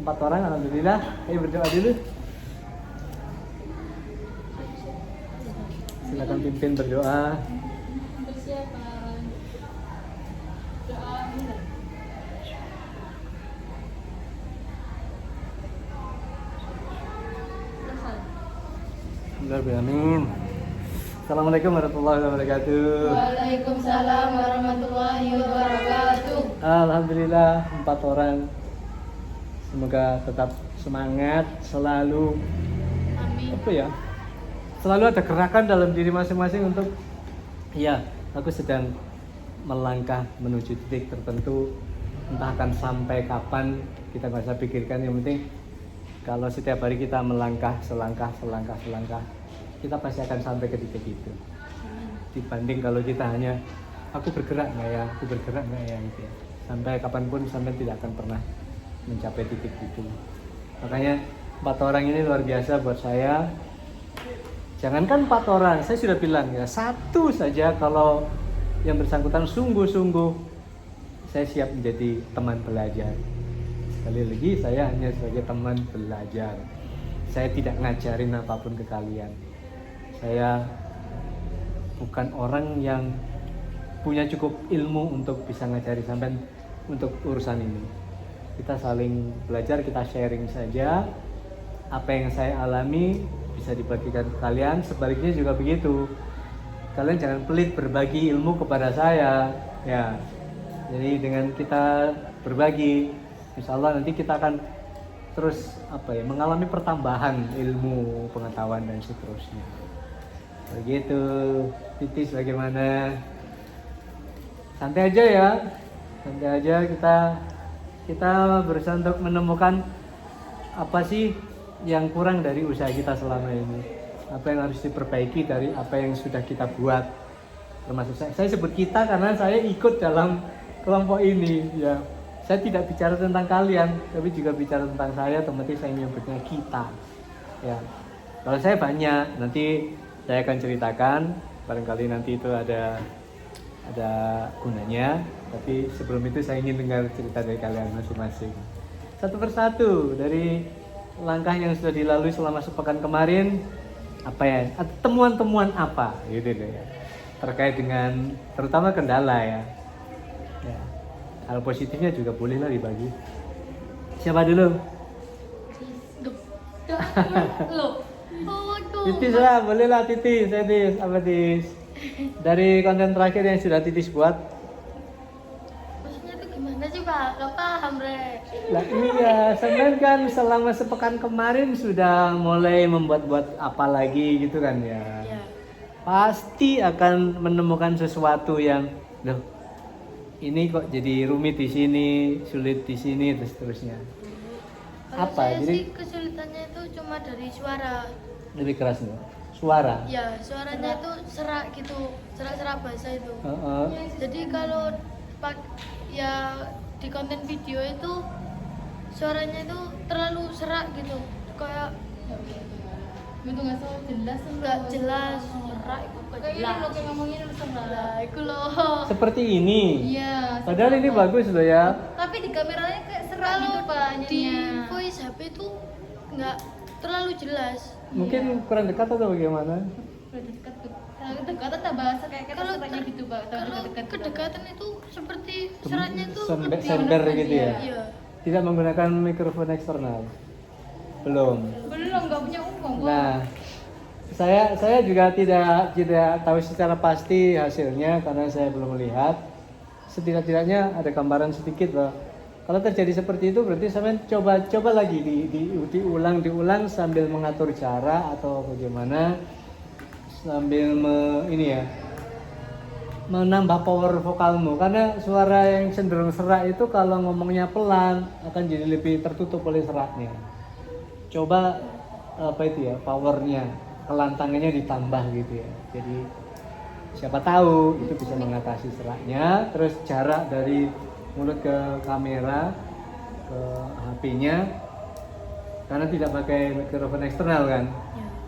4 orang, alhamdulillah. Ayo berdoa dulu. Silakan pimpin berdoa. Persiapan doa mulai. Amin. Assalamualaikum warahmatullahi wabarakatuh. Waalaikumsalam warahmatullahi wabarakatuh. Alhamdulillah 4 orang. Semoga tetap semangat, selalu Amin. selalu ada gerakan dalam diri masing-masing untuk aku sedang melangkah menuju titik tertentu, entah akan sampai kapan kita nggak usah pikirkan, yang penting kalau setiap hari kita melangkah selangkah, kita pasti akan sampai ke titik itu. Dibanding kalau kita hanya aku bergerak nggak ya gitu ya. Sampai kapanpun sampai tidak akan pernah mencapai titik itu. Makanya 4 orang ini luar biasa buat saya. Jangankan 4 orang, saya sudah bilang ya, 1 saja kalau yang bersangkutan sungguh-sungguh, saya siap menjadi teman belajar. Sekali lagi, saya hanya sebagai teman belajar. Saya tidak ngajarin apapun ke kalian. Saya bukan orang yang punya cukup ilmu untuk bisa ngajari sampai untuk urusan ini. Kita saling belajar, kita sharing saja. Apa yang saya alami bisa dibagikan ke kalian, sebaliknya juga begitu. Kalian jangan pelit berbagi ilmu kepada saya, ya. Jadi dengan kita berbagi, insya Allah nanti kita akan terus mengalami pertambahan ilmu, pengetahuan dan seterusnya. Begitu. Titis bagaimana? Santai aja ya, kita berusaha untuk menemukan apa sih yang kurang dari usaha kita selama ini, apa yang harus diperbaiki dari apa yang sudah kita buat. Termasuk saya sebut kita karena saya ikut dalam kelompok ini ya. Saya tidak bicara tentang kalian, tapi juga bicara tentang saya, otomatis saya menyebutnya kita ya. Kalau saya banyak, nanti saya akan ceritakan, barangkali nanti itu ada gunanya, tapi sebelum itu saya ingin dengar cerita dari kalian masing-masing. Satu persatu dari langkah yang sudah dilalui selama sepekan kemarin, temuan-temuan apa gitu deh ya, terkait dengan terutama kendala ya. Hal positifnya juga bolehlah dibagi. Siapa dulu? Titis lah, bolehlah Titis. Apa Titis? Dari konten terakhir yang sudah Titis buat. Maksudnya itu gimana sih Pak? Gak paham Re. Lah iya, sebenarnya kan selama sepekan kemarin sudah mulai membuat apa lagi gitu kan ya. Pasti akan menemukan sesuatu yang ini kok jadi rumit di sini, sulit di sini, dan seterusnya. Kalau saya sih kesulitannya itu cuma dari suara. Lebih keras nih, suara. Ya, suaranya itu serak gitu, serak-serak bahasa itu. Jadi kalau di konten video itu suaranya itu terlalu serak gitu, kayak itu nggak jelas, serak itu jelas. Kayak ngomongin serak, itu loh. Seperti ini. Iya. Padahal ini bagus loh ya. Tapi di kameranya kayak serak gitu Pak. Di voice HP itu nggak terlalu jelas. Mungkin kurang dekat atau bagaimana? Kedekatan tak bahasa kayak seraknya gitu Pak. Kalau kedekatan itu seperti seraknya itu sember gitu ya. Iya. Tidak menggunakan mikrofon eksternal. Belum, nggak punya uang. Nah, saya juga tidak tahu secara pasti hasilnya karena saya belum melihat. Setidaknya ada gambaran sedikit bahwa kalau terjadi seperti itu berarti saya coba lagi diulang sambil mengatur cara atau bagaimana, sambil menambah power vokalmu, karena suara yang cenderung serak itu kalau ngomongnya pelan akan jadi lebih tertutup oleh seraknya. Coba powernya, kelantangannya ditambah gitu ya. Jadi siapa tahu itu bisa mengatasi seraknya. Terus jarak dari mulut ke kamera ke HP-nya, karena tidak pakai mikrofon eksternal kan.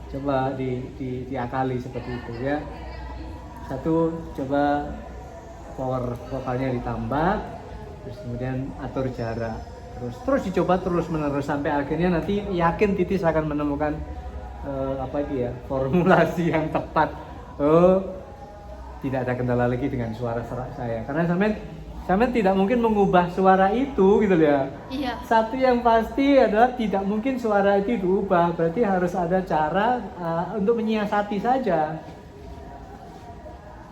Coba diakali seperti itu ya. Satu, coba power vokalnya ditambah, terus kemudian atur jarak terus dicoba terus menerus sampai akhirnya nanti yakin Titis akan menemukan formulasi yang tepat. Tidak ada kendala lagi dengan suara serak saya karena sampean tidak mungkin mengubah suara itu gitu ya. Iya. Satu yang pasti adalah tidak mungkin suara itu diubah, berarti harus ada cara untuk menyiasati saja.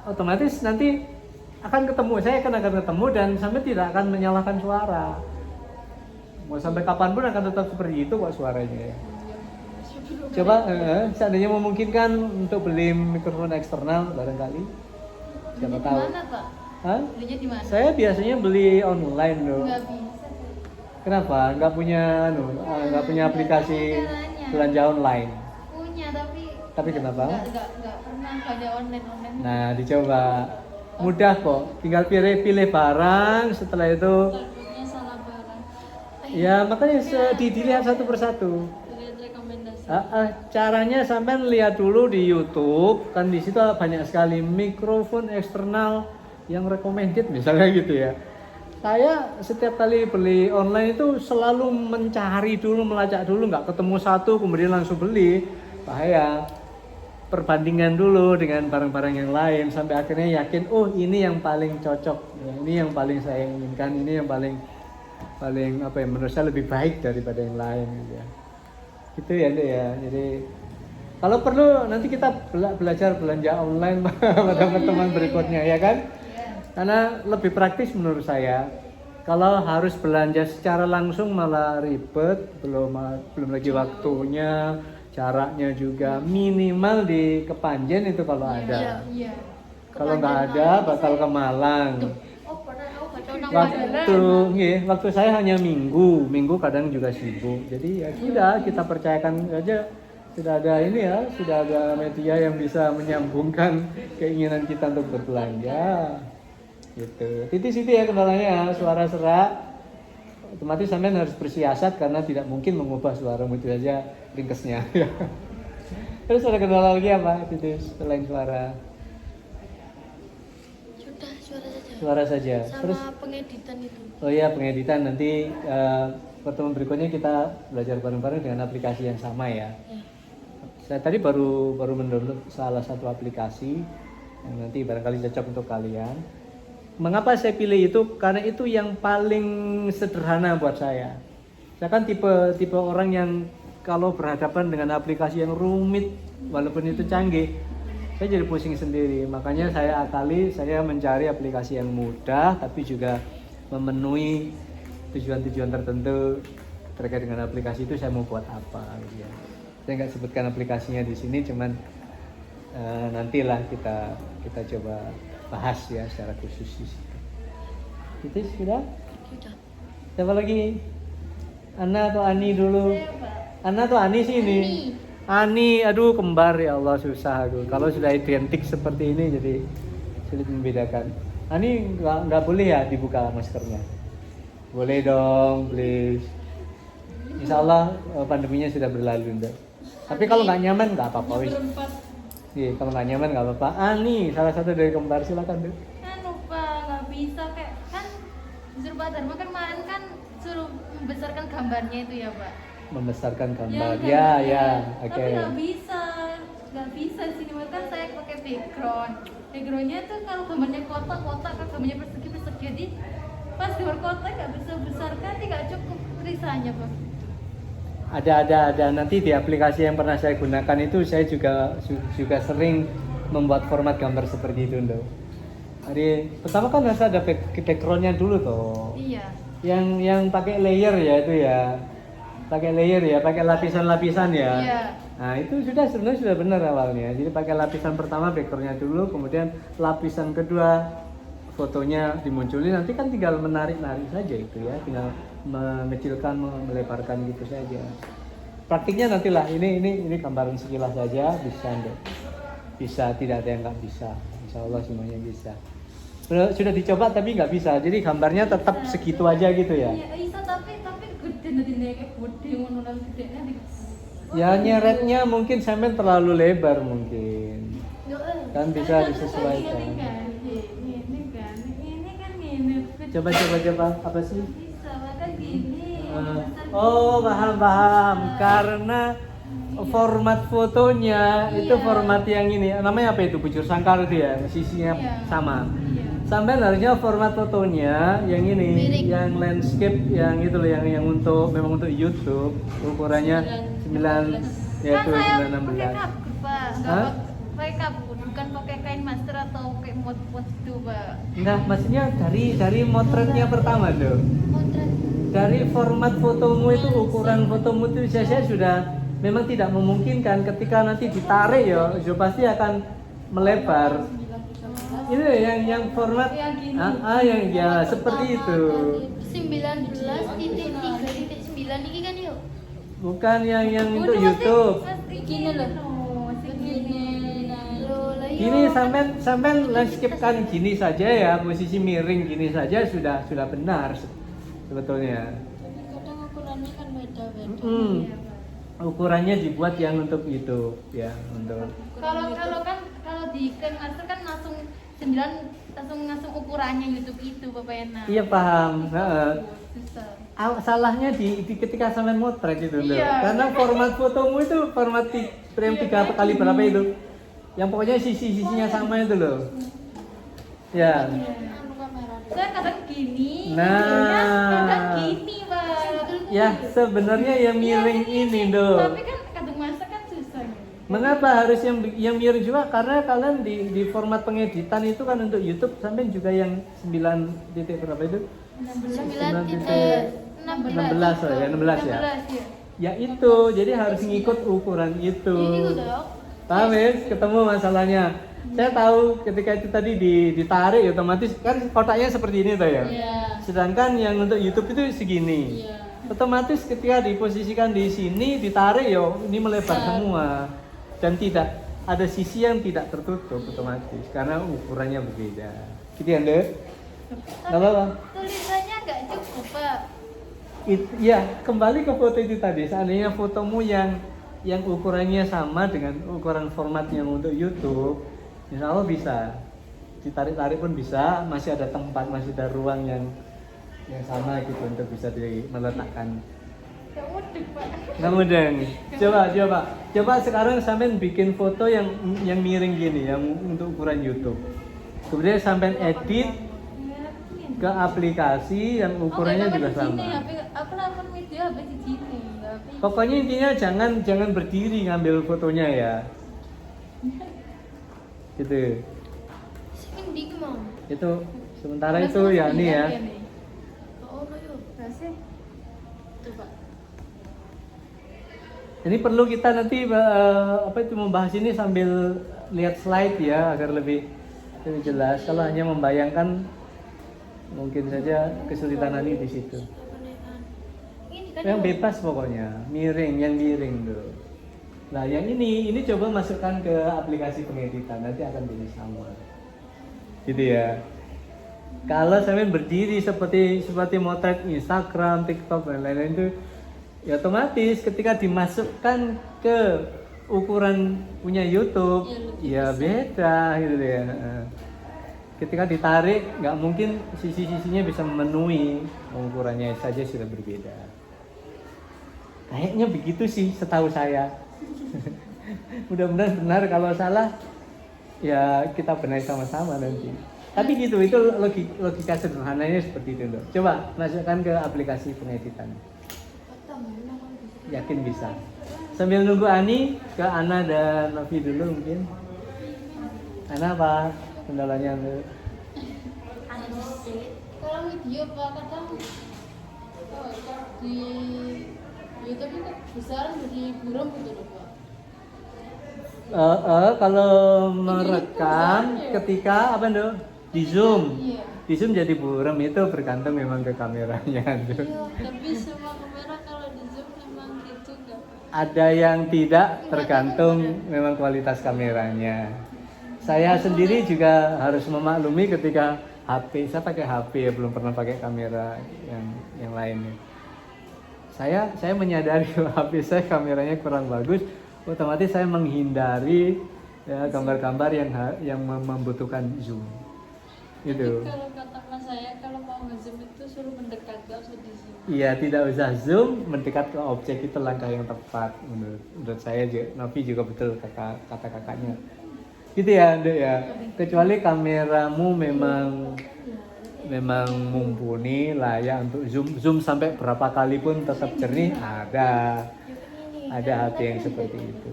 Otomatis nanti saya akan ketemu dan sampai tidak akan menyalahkan suara. Mau sampai kapanpun akan tetap seperti itu kok suaranya ya. Coba seandainya memungkinkan untuk beli mikrofon eksternal barangkali. Siapa tahu. Di mana, Pak? Hah? Belinya di mana? Saya biasanya beli online loh. Nggak bisa. Kenapa? Nggak punya aplikasi caranya. belanja online. Punya Tapi kenapa? Nggak pernah belanja online. Nah, dicoba. Mudah kok. Tinggal pilih barang, setelah itu Takutnya salah barang. ya makanya dilihat satu persatu. Lihat rekomendasi. Caranya sampai lihat dulu di YouTube, kan di situ banyak sekali mikrofon eksternal yang recommended misalnya gitu ya. Saya setiap kali beli online itu selalu mencari dulu, melacak dulu, nggak ketemu satu kemudian langsung beli, bahaya. Perbandingan dulu dengan barang-barang yang lain sampai akhirnya yakin, oh ini yang paling cocok, ya, ini yang paling saya inginkan, ini yang paling menurut saya lebih baik daripada yang lain gitu ya. Gitu ya Dek ya. Jadi kalau perlu nanti kita belajar belanja online pada pertemuan berikutnya ya kan? Karena lebih praktis menurut saya. Kalau harus belanja secara langsung malah ribet, belum lagi waktunya, jaraknya juga minimal di Kepanjen itu kalau ada. Iya. Kalau nggak ada bakal ke Malang. Waktu saya hanya minggu kadang juga sibuk. Jadi ya sudah kita percayakan saja sudah ada media yang bisa menyambungkan keinginan kita untuk berbelanja. Gitu. Titis itu ya kendalanya, suara serak. Otomatis sampean harus bersiasat karena tidak mungkin mengubah suara itu saja ringkesnya. Terus ada kendala lagi apa Titis selain suara? Suara saja. Sama Terus pengeditan itu. oh iya pengeditan nanti pertemuan berikutnya kita belajar bareng-bareng dengan aplikasi yang sama ya. Saya tadi baru mendownload salah satu aplikasi yang nanti barangkali cocok untuk kalian. Mengapa saya pilih itu? Karena itu yang paling sederhana buat saya. Saya kan tipe orang yang kalau berhadapan dengan aplikasi yang rumit walaupun itu canggih, saya jadi pusing sendiri. Makanya saya mencari aplikasi yang mudah tapi juga memenuhi tujuan-tujuan tertentu terkait dengan aplikasi itu. Saya mau buat apa gitu ya. Saya nggak sebutkan aplikasinya di sini, cuman nantilah kita coba bahas ya secara khusus di situ. Itu sudah? Sudah. Siapa lagi? Ana atau Ani dulu? Ana atau Ani sih ini? Ani, aduh kembar ya Allah susah aku. Kalau sudah identik seperti ini jadi sulit membedakan. Ani nggak boleh ya dibuka maskernya? Boleh dong, please. Insya Allah pandeminya sudah berlalu ndak. Tapi kalau nggak nyaman nggak apa-apa wis. Iya, kalau nggak nyaman nggak apa-apa. Ani, salah satu dari kembar silakan deh. Kan lupa nggak bisa kayak kan disuruh Pak Dharma kan kemarin kan suruh membesarkan gambarnya itu ya Pak. Membesarkan gambar. Ya, Ya, oke. Tapi nggak bisa sini kan saya pakai background. Backgroundnya tuh kalau gambarnya kotak-kotak kan gambarnya persegi-persegi, jadi pas gambar kotak nggak bisa besarkan, tidak cukup tulisannya Pak. Ada nanti di aplikasi yang pernah saya gunakan itu saya juga sering membuat format gambar seperti itu loh. Jadi pertama kan harus ada backgroundnya dulu toh. Iya. Yang pakai layer ya itu ya. Pakai lapisan-lapisan ya. Iya. Nah, itu sebenarnya sudah benar awalnya. Jadi pakai lapisan pertama backgroundnya dulu, kemudian lapisan kedua fotonya dimunculin, nanti kan tinggal menarik-narik saja itu ya, tinggal mengecilkan, melebarkan gitu saja. Praktiknya nantilah, ini gambaran sekilas saja, bisa, tidak ada yang nggak bisa. Insya Allah semuanya bisa. Sudah dicoba tapi nggak bisa, jadi gambarnya tetap segitu aja gitu ya. Iya, bisa tapi gede nanti kayak gede ngono nang gedenya di. Ya nyeretnya mungkin sampai terlalu lebar mungkin. Kan bisa disesuaikan. Ini kan ini. Coba apa sih? Bisa makan gini. Oh, paham. Karena format fotonya itu format yang ini. Namanya apa itu? Bujur sangkar itu ya, sisinya sama. Sampai harusnya format fotonya yang ini, Miring. yang landscape yang itu loh, yang untuk memang untuk YouTube, ukurannya 9 ya Kan itu saya 916. pakai kapur, Pak. Hah? Pakai kapur, bukan pakai kain master atau pakai mod itu, Pak. Enggak, maksudnya dari motretnya pertama tuh. Motret. Dari format fotomu itu, ukuran fotomu itu saya sudah memang tidak memungkinkan ketika nanti ditarik ya pasti akan melebar. Ini yang format yang ya seperti itu. 19.3.9 ini kan yuk. Bukan yang untuk YouTube. Gini loh. Gini sampai landscape kan gini saja ya, posisi miring gini saja sudah benar sebetulnya. Kadang ukurannya kan beda-beda. Ukurannya dibuat yang untuk YouTube ya, untuk Kalau di kain master kan langsung 9 langsung ukurannya YouTube itu Bapak Ena. iya paham. Susah. Salahnya di ketika sampean motret itu loh. Iya. Karena format fotomu itu format frame 3 kali berapa itu? Yang pokoknya sisi-sisinya sama itu loh. Ya. Saya kadang gini, Nah. kadang gini, Pak. Ya, sebenarnya yang miring ini loh. Tapi kan kadang masak kan susah. Mengapa harus yang miring juga? Karena kalian di format pengeditan itu kan untuk YouTube sampai juga yang 9 titik berapa itu? 16 ya, 16 ya. Ya itu, jadi harus ngikut ukuran itu. Paham ya? Ketemu masalahnya. Saya tahu ketika itu tadi ditarik ya otomatis kan kotaknya seperti ini tuh ya. Sedangkan yang untuk YouTube itu segini. Otomatis ketika diposisikan di sini ditarik ya ini melebar semua dan tidak ada sisi yang tidak tertutup otomatis karena ukurannya berbeda. Gitu ya, Ndek? Enggak apa-apa. Tulisannya nggak cukup, Pak. Ya, kembali ke foto itu tadi. Seandainya fotomu yang ukurannya sama dengan ukuran format yang untuk YouTube, insya Allah bisa. Ditarik-tarik pun bisa, masih ada tempat, masih ada ruang yang sama gitu untuk bisa meletakkan. Nggak mudah, Pak. Nggak mudah nih. Coba sekarang sampean bikin foto yang miring gini, yang untuk ukuran YouTube. Kemudian sampean edit ke aplikasi yang ukurannya juga sama. Aku nonton video habis di sini. Pokoknya intinya jangan berdiri ngambil fotonya ya. Gitu. Sini gimana? Itu sementara itu ya ini ya. Oh, yuk. Kasih. Coba. Ini perlu kita nanti membahas ini sambil lihat slide ya agar lebih jelas. Kalau hanya membayangkan mungkin saja kesulitan Ani di situ. Yang bebas pokoknya, yang miring tuh. Nah, yang ini coba masukkan ke aplikasi pengeditan, nanti akan jadi sama. Gitu ya. Kalau sampai berdiri seperti motret Instagram, TikTok dan lain-lain itu ya otomatis ketika dimasukkan ke ukuran punya YouTube ya beda gitu ya. Ketika ditarik nggak mungkin sisi-sisinya bisa memenuhi, ukurannya saja sudah berbeda. Kayaknya begitu sih setahu saya. Mudah-mudahan benar, kalau salah ya kita benahi sama-sama nanti. Tapi gitu, itu logika sederhananya seperti itu loh. Coba masukkan ke aplikasi pengeditan. Yakin bisa. Sambil nunggu Ani, ke Ana dan Novi dulu mungkin. Ana apa kendalanya? Kalau video Pak kadang di YouTube itu besaran jadi buram gitu loh Pak. Kalau merekam ketika apa ndo di zoom, di zoom jadi buram itu bergantung memang ke kameranya. Tapi semua kamera kalau di zoom memang gitu nggak? Ada yang tidak, tergantung memang kualitas kameranya. Saya sendiri juga harus memaklumi ketika HP, saya pakai HP ya, belum pernah pakai kamera yang lainnya. Saya menyadari HP saya kameranya kurang bagus, otomatis saya menghindari ya, gambar-gambar yang membutuhkan zoom. Gitu. Kalau kata mas saya kalau mau nge-zoom itu suruh mendekat, gak usah di zoom. Iya, tidak usah zoom, mendekat ke objek itu langkah yang tepat menurut saya. Novi juga betul kata kakaknya. Gitu ya, Dek ya. Kecuali kameramu memang mumpuni, layak untuk zoom sampai berapa kali pun tetap jernih, ada HP yang seperti itu.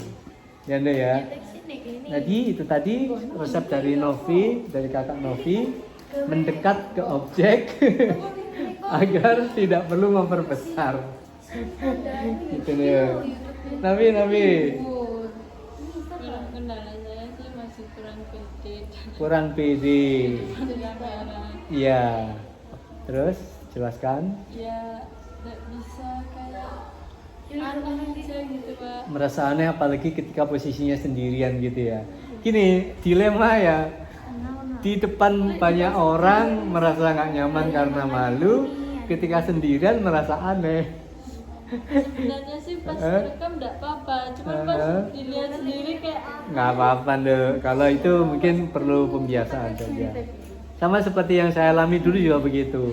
Ya, Dek ya. Jadi itu tadi resep dari Novi, dari kakak Novi, mendekat ke objek agar tidak perlu memperbesar. Gitu deh. Nabi. Kendala saya sih masih kurang pede. Kurang pede. Kamera. Iya. Terus jelaskan. Ya nggak bisa kayak aneh aja gitu Pak. Merasa aneh apalagi ketika posisinya sendirian gitu ya. Gini, dilema ya. Di depan banyak orang merasa nggak nyaman karena malu, ketika sendirian merasa aneh. Sebenarnya sih pas rekam nggak apa-apa, cuma pas dilihat sendiri kayak Nggak apa-apa deh, kalau itu mungkin perlu pembiasaan saja. Sama seperti yang saya alami dulu juga begitu.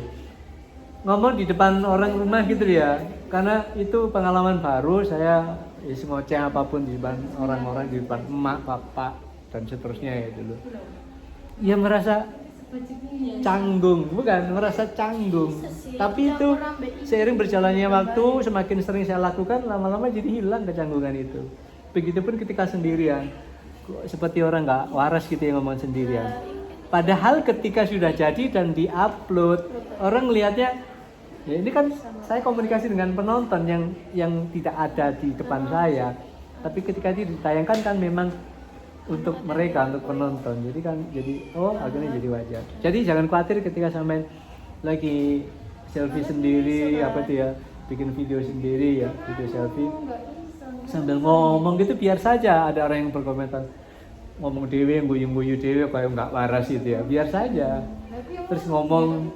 Ngomong di depan orang rumah gitu ya, karena itu pengalaman baru. Saya ngoceh apapun di depan orang-orang, di depan emak, bapak, dan seterusnya ya dulu. Ya merasa canggung, bukan merasa canggung. Tapi itu seiring berjalannya waktu, semakin sering saya lakukan, lama-lama jadi hilang kecanggungan itu. Begitupun ketika sendirian, seperti orang nggak waras gitu yang ngomong sendirian. Padahal ketika sudah jadi dan diupload, orang lihatnya, ya ini kan saya komunikasi dengan penonton yang tidak ada di depan saya. Tapi ketika ditayangkan kan memang untuk mereka, untuk penonton. Jadi akhirnya jadi wajar. Jadi jangan khawatir ketika sampai lagi selfie sendiri, apa itu ya, bikin video sendiri ya, video selfie sambil ngomong gitu, biar saja ada orang yang berkomentar ngomong dewe, guyu-guyu dewe kayak nggak waras gitu ya, biar saja. Terus ngomong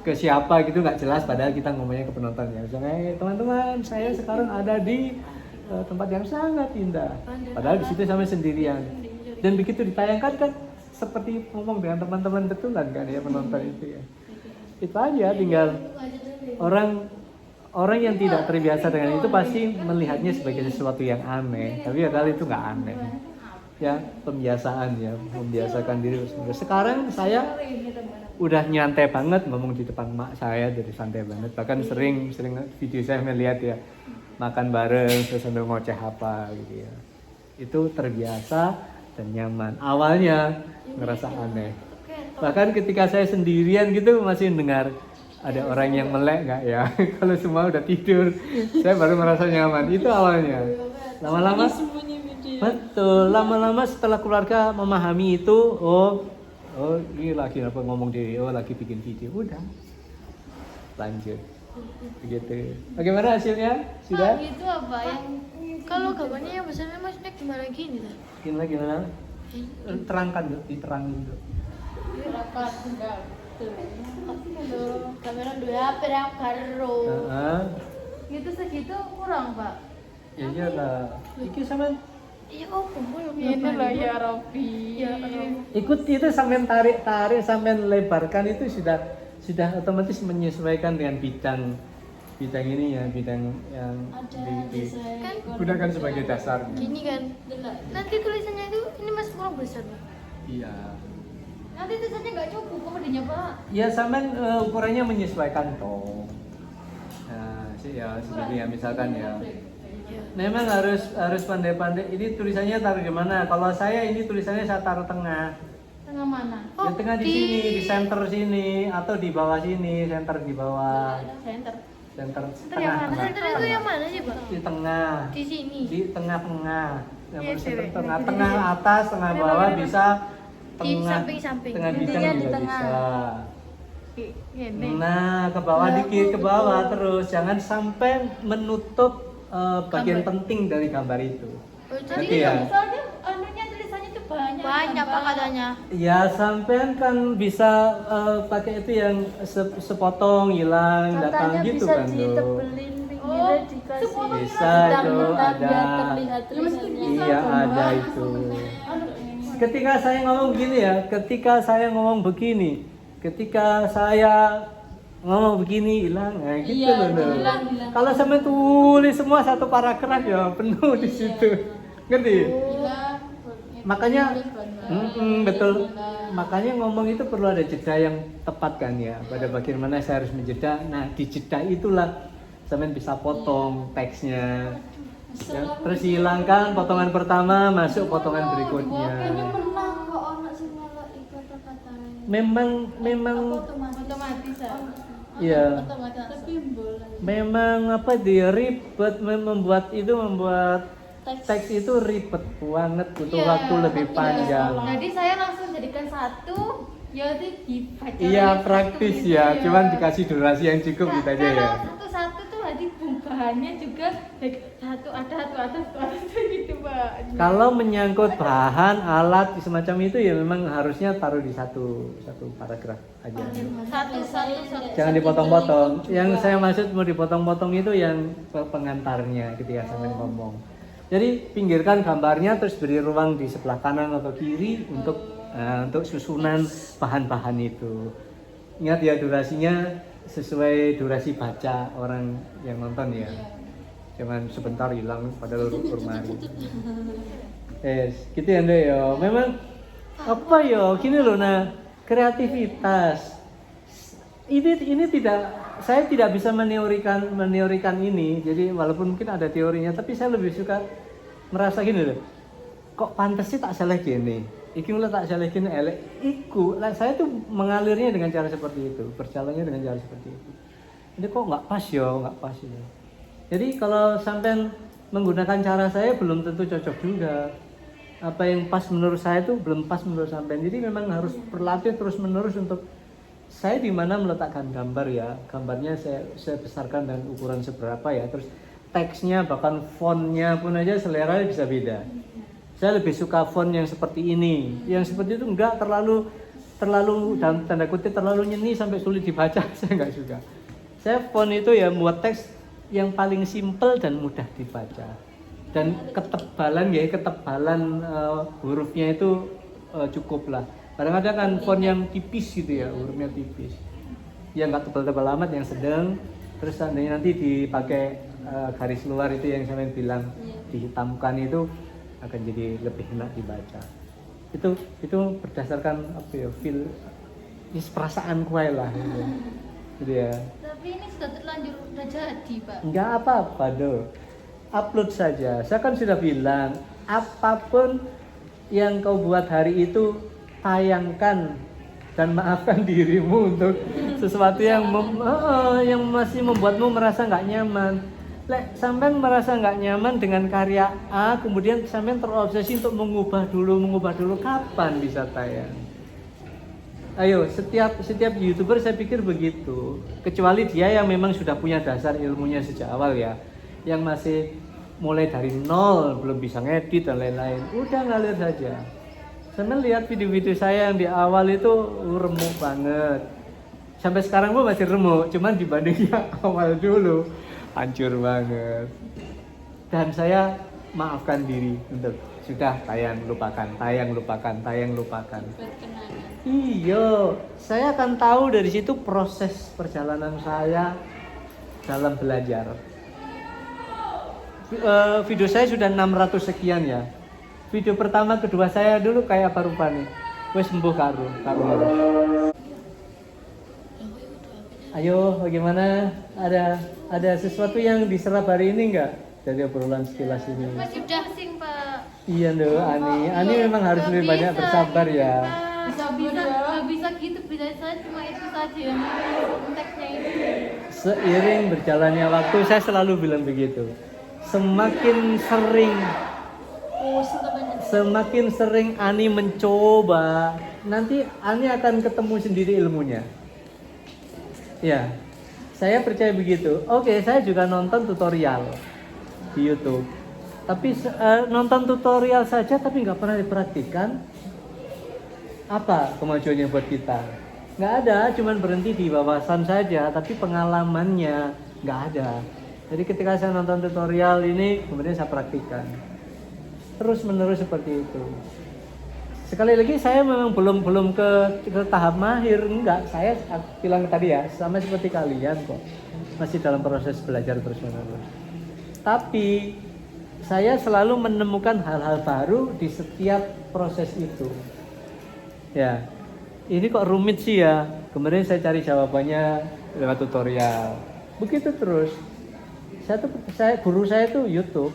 ke siapa gitu nggak jelas, padahal kita ngomongnya ke penonton ya. Misalnya, teman-teman, saya sekarang ada di tempat yang sangat indah, padahal di situ sama sendirian. Dan begitu ditayangkan kan seperti ngomong dengan teman-teman betulan kan ya, penonton itu ya. Itu aja, tinggal orang yang tidak terbiasa dengan itu pasti melihatnya sebagai sesuatu yang aneh, tapi ya kali itu nggak aneh ya, pembiasaan ya, membiasakan diri. Sekarang saya udah nyantai banget ngomong di depan mak saya, jadi santai banget. Bahkan sering video saya melihat ya, makan bareng terus sambil ngoceh apa gitu ya. Itu terbiasa dan nyaman. Awalnya ngerasa aneh. Bahkan ketika saya sendirian gitu masih dengar ada orang yang melek nggak ya. Kalau semua udah tidur, saya baru merasa nyaman. Itu awalnya. Lama-lama betul, lama-lama setelah keluarga memahami itu, oh ini lagi apa ngomong diri, lagi bikin video, udah lanjut. Begitu. Bagaimana hasilnya? Sudah? itu apa yang kalau gambarnya yang besarnya maksudnya gimana gini lah? Gimana? Terangkan dulu, diterangin dulu. Terangkan enggak. Kamera dua HP yang baru. Itu segitu kurang, Pak. Ya iyalah. Iki sampean Iya, kumpul. Ini lah ya Robi. ikut itu sampean tarik sampean lebarkan itu sudah otomatis menyesuaikan dengan bidang ini ya, bidang yang digunakan sebagai dasar. Gini kan. Nanti tulisannya itu ini masih kurang besar, Pak. Iya. Nanti tulisannya nggak cukup komedinya, Pak. Ya sampean ukurannya menyesuaikan toh. Nah, ya seperti ya misalkan ya. Memang harus pandai-pandai. Ini tulisannya taruh di mana? Kalau saya ini tulisannya saya taruh tengah. Tengah mana? Di tengah di sini, di center sini atau di bawah sini, center di bawah. Center yang Tengah. mana? Center itu yang mana sih, Pak? Di tengah. Di sini. Di tengah-tengah. Yang Iya, center cewek. tengah atas, tengah bawah bisa. Di Tengah samping-samping. tengah bidang Intinya di juga tengah. bisa. Gini. Nah, ke bawah dikit, ke bawah terus. Jangan sampai menutup bagian penting dari gambar itu. Oh, Oke jadi ya. Soalnya anunya tulisannya tuh banyak. banyak Pak katanya. Ya, sampean kan bisa pakai itu yang sepotong hilang, datang Katanya gitu bisa kan tuh. ditebelin pinggirnya dikasih. Bisa itu hitam-hitam ada. biar terlihat tulisannya. Iya ada itu. Ketika saya ngomong begini, ketika saya ngomong begini hilang, nah, gitu Iya, loh. hilang. Kalau sampai tulis semua satu paragraf ya penuh di situ, ngerti? Makanya, betul. Makanya ngomong itu perlu ada jeda yang tepat kan ya. Pada bagian mana saya harus menjeda. Nah di jeda itulah sampean bisa potong teksnya. Ya, terus hilangkan potongan pertama, masuk potongan berikutnya. Kayaknya pernah kok anak sing nyelaki kata-kata. Memang Otomatis ya. Iya. Otomatis. Tapi boleh. Memang apa dia ribet membuat teks itu ribet banget, butuh Iya, waktu lebih iya. panjang. Jadi saya langsung jadikan satu, ya itu dibaca. Iya lagi praktis satu gitu ya, cuman dikasih durasi yang cukup gitu aja ya. Kalau satu-satu tuh nanti bahannya juga satu gitu Pak. Kalau menyangkut bahan, alat semacam itu ya memang harusnya taruh di satu paragraf aja. Satu. Jangan dipotong-potong. Yang saya maksud mau dipotong-potong itu yang pengantarnya ketika sampai ngomong. Jadi pinggirkan gambarnya terus beri ruang di sebelah kanan atau kiri untuk susunan bahan-bahan itu. Ingat ya durasinya sesuai durasi baca orang yang nonton ya. Jangan sebentar hilang padahal urmari. Gitu ya Ndek ya. Memang apa ya gini loh, nah kreativitas ini saya tidak bisa meneorikan ini. Jadi walaupun mungkin ada teorinya, tapi saya lebih suka merasa gini loh. Kok pantas sih tak salah gini? Iki mulai tak salah gini elek. Saya tuh mengalirnya dengan cara seperti itu, berjalannya dengan cara seperti itu. Ini kok nggak pas ya. Jadi kalau sampai menggunakan cara saya belum tentu cocok juga. Apa yang pas menurut saya itu belum pas menurut sampean. Jadi memang harus berlatih terus menerus untuk saya di mana meletakkan gambar ya. Gambarnya saya besarkan dengan ukuran seberapa ya. Terus teksnya bahkan fontnya pun aja selera bisa beda. Saya lebih suka font yang seperti ini. Yang seperti itu enggak terlalu dalam tanda kutip terlalu nyeni sampai sulit dibaca. Saya enggak suka. Saya font itu ya membuat teks yang paling simpel dan mudah dibaca. Dan ketebalan hurufnya itu cukup lah. Kadang-kadang kan font yang tipis gitu ya, hurufnya tipis. Yang nggak tebal-tebal amat, yang sedang. Terus seandainya nanti dipakai garis luar itu yang saya bilang dihitamkan itu akan jadi lebih enak dibaca. Itu berdasarkan apa ya, perasaan kue lah gitu ya. Tapi ini sudah terlanjur udah jadi Pak. Enggak apa-apa doh, upload saja. Saya kan sudah bilang apapun yang kau buat hari itu tayangkan dan maafkan dirimu untuk sesuatu yang masih membuatmu merasa nggak nyaman. Sampean merasa nggak nyaman dengan karya A, kemudian sampean terobsesi untuk mengubah dulu, kapan bisa tayang? Ayo, setiap YouTuber saya pikir begitu. Kecuali dia yang memang sudah punya dasar ilmunya sejak awal ya, yang masih mulai dari nol, belum bisa ngedit dan lain-lain. Udah ngalir saja. Sampean lihat video-video saya yang di awal itu remuk banget. Sampai sekarang pun masih remuk, cuman dibanding yang awal dulu hancur banget. Dan saya maafkan diri untuk sudah tayang lupakan. Iya, saya akan tahu dari situ proses perjalanan saya dalam belajar. Video saya sudah 600 sekian ya. Video pertama, kedua saya dulu kayak apa rupanya? Wes sembuh karo. Ayo, bagaimana? Ada sesuatu yang diserap hari ini enggak dari obrolan sekilas ini? Masih udah sing Pak. Iya loh, Ani memang harus lebih banyak bersabar ya. Bisa gitu, bisa saya cuma itu saja yang konteksnya itu. Seiring berjalannya waktu, saya selalu bilang begitu. Semakin sering Ani mencoba, nanti Ani akan ketemu sendiri ilmunya. Ya, saya percaya begitu. Oke, saya juga nonton tutorial di YouTube. Tapi nonton tutorial saja tapi nggak pernah dipraktikkan. Apa kemajuannya buat kita? Nggak ada, cuman berhenti di wawasan saja, tapi pengalamannya nggak ada. Jadi ketika saya nonton tutorial ini, kemudian saya praktikkan. Terus menerus seperti itu. sekali lagi saya memang belum ke tahap mahir, enggak. Saya bilang tadi ya, sama seperti kalian kok, masih dalam proses belajar terus menerus. Tapi saya selalu menemukan hal-hal baru di setiap proses itu. Ya, ini kok rumit sih ya. Kemudian saya cari jawabannya lewat tutorial. Begitu terus. Guru saya tuh YouTube.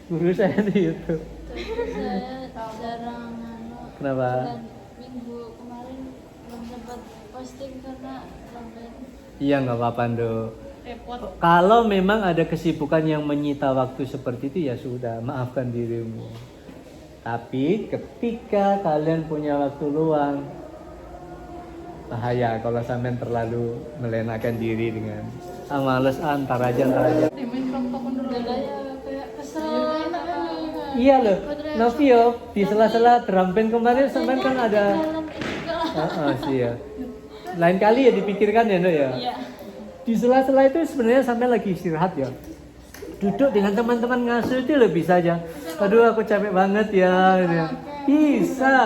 Guru saya tuh YouTube. Saya jarang Kenapa? bulan minggu kemarin belum sempat posting karena lambat. Iya, nggak apa-apa Do. Repot. Kalau memang ada kesibukan yang menyita waktu seperti itu ya sudah, maafkan dirimu. Tapi ketika kalian punya waktu luang, bahaya kalau sampean terlalu melenakan diri dengan males antar aja. Dimain toko dulu. Kayak kesel. Iya loh, Novio di sela-sela drum band kemarin sampean kan ada. Sih ya. Lain kali ya dipikirkan ya, No ya. Iya. Di sela-sela itu sebenarnya sampai lagi istirahat ya. Duduk dengan teman-teman ngasuh itu lebih saja. Aduh aku capek banget ya. Gitu ya. Bisa.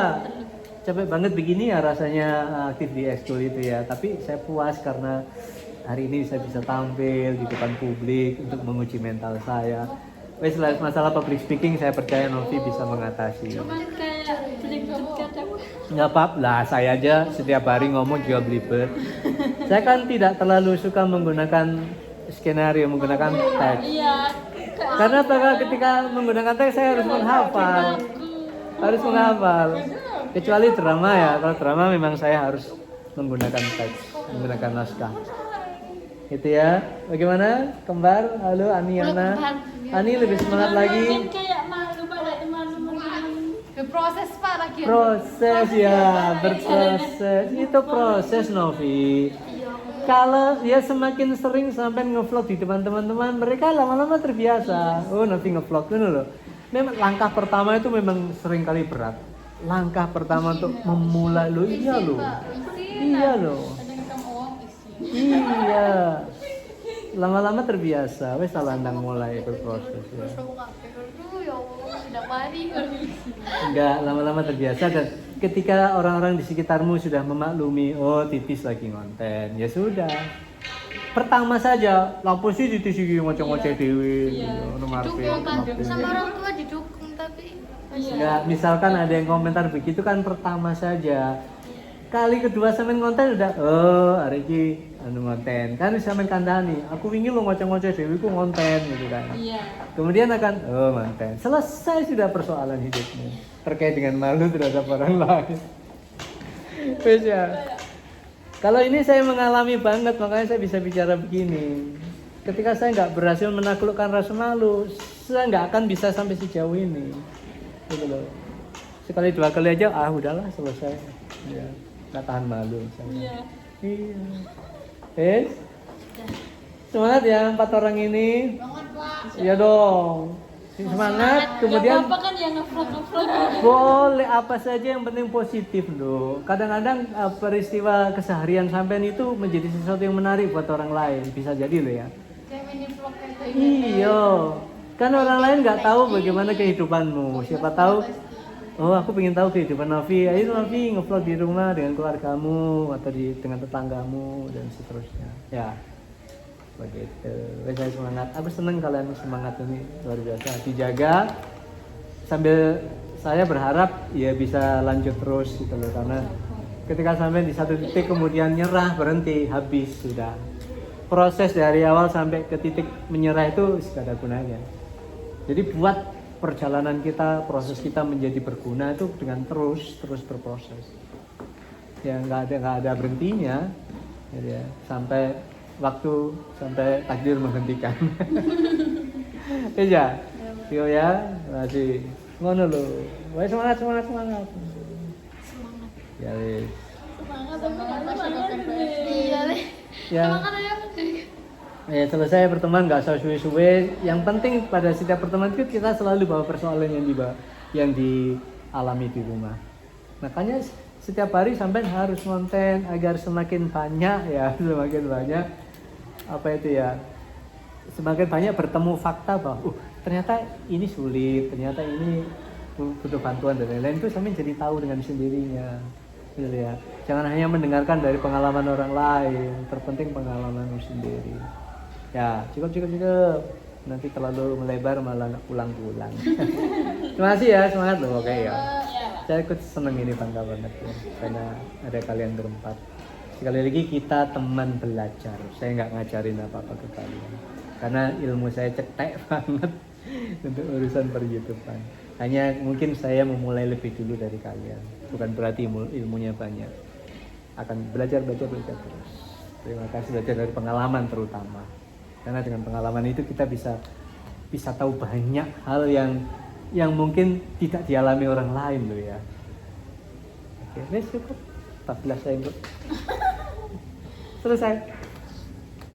Capek banget begini ya rasanya aktif di ekskul itu ya. Tapi saya puas karena hari ini saya bisa tampil di depan publik untuk menguji mental saya. Wes masalah public speaking saya percaya Novi bisa mengatasi. Cuman kayak belibet kadang. Nggak apa-apa lah, saya aja setiap hari ngomong juga belibet. Saya kan tidak terlalu suka menggunakan skenario, menggunakan teks. Iya. Karena ketika menggunakan teks saya harus menghafal. Harus menghafal. Kecuali drama ya, kalau drama memang saya harus menggunakan teks, menggunakan naskah. Gitu ya. Bagaimana? Kembar? Halo Ani Yana. Ani lebih semangat lagi. Kayak malu pada teman-teman. Berproses Pak lagi. Proses ya, berproses. Itu proses Novi. Kalau ya semakin sering sampai ngevlog di depan teman-teman, mereka lama-lama terbiasa. Oh, Novi ngevlog dulu loh. Memang langkah pertama itu memang sering kali berat. Langkah pertama untuk memulai lo, iya loh. Iya loh. Iya. Lama-lama terbiasa, wes landang mulai berproses ya. Ya Allah, sudah mari. Enggak, lama-lama terbiasa dan ketika orang-orang di sekitarmu sudah memaklumi, oh titis lagi ngonten, ya sudah. Pertama saja, lampu sih titis iki ngoceh-ngoceh dewe, Sama orang tua didukung tapi enggak, misalkan ada yang komentar begitu kan pertama saja. Kali kedua sampean ngonten udah, oh hari ini anu ngonten. Kan sampean kandhani, aku wingi lo ngoceh-ngoceh dewe ku ngonten gitu kan. Iya. Kemudian akan, oh ngonten. Selesai sudah persoalan hidupnya terkait dengan malu terhadap orang lain. Wes ya. Kalau ini saya mengalami banget, makanya saya bisa bicara begini. Ketika saya nggak berhasil menaklukkan rasa malu, saya nggak akan bisa sampai sejauh ini. Gitu loh. Sekali dua kali aja, udahlah selesai. Ya, nggak tahan malu. Iya. Iya. Wes. Semangat ya 4 orang ini. banget Pak. Iya dong. Semangat. Kemudian Apa kan yang ngevlog. boleh apa saja yang penting positif loh. Kadang-kadang peristiwa keseharian sampean itu menjadi sesuatu yang menarik buat orang lain. Bisa jadi loh ya. Kayak mini vlog kayak Iya. Kan orang lain nggak tahu bagaimana kehidupanmu. Siapa tahu, oh aku pengen tahu kehidupan Novi. Ayo Novi ngevlog di rumah dengan keluargamu atau dengan tetanggamu dan seterusnya. Ya. Begitu. Saya semangat. Aku seneng kalian semangat ini luar biasa. Dijaga sambil saya berharap ya bisa lanjut terus gitu loh, karena ketika sampai di satu titik kemudian nyerah, berhenti, habis sudah. Proses dari awal sampai ke titik menyerah itu tidak ada gunanya. Jadi buat perjalanan kita, proses kita menjadi berguna itu dengan terus berproses. Ya nggak ada berhentinya. Jadi ya, sampai waktu, sampai takdir menghentikan. Iya. Yo ya, masih ngono lho. Wes semangat. Ya wis. Iya deh. Ya. Semangat aja. Ya selesai pertemuan nggak usah suwe-suwe. Yang penting pada setiap pertemuan itu kita selalu bawa persoalan yang dialami di rumah. Makanya setiap hari sampai harus konten agar semakin banyak semakin banyak bertemu fakta bahwa ternyata ini sulit, ternyata ini butuh bantuan dan lain-lain, itu sampean jadi tahu dengan sendirinya, gitu ya. Jangan hanya mendengarkan dari pengalaman orang lain, terpenting pengalamanmu sendiri. Ya, cukup. Nanti terlalu melebar malah nggak pulang-pulang. Terima kasih ya, semangat loh, oke ya. Saya ikut seneng ini, bangga banget ya, karena ada kalian berempat. Sekali lagi kita teman belajar. Saya nggak ngajarin apa-apa ke kalian, karena ilmu saya cetek banget untuk urusan per-YouTubean. Hanya mungkin saya memulai lebih dulu dari kalian. Bukan berarti ilmunya banyak. Akan belajar terus. Terima kasih, belajar dari pengalaman terutama. Karena dengan pengalaman itu kita bisa tahu banyak hal yang mungkin tidak dialami orang lain loh ya. Oke, cukup. 14 saya selesai.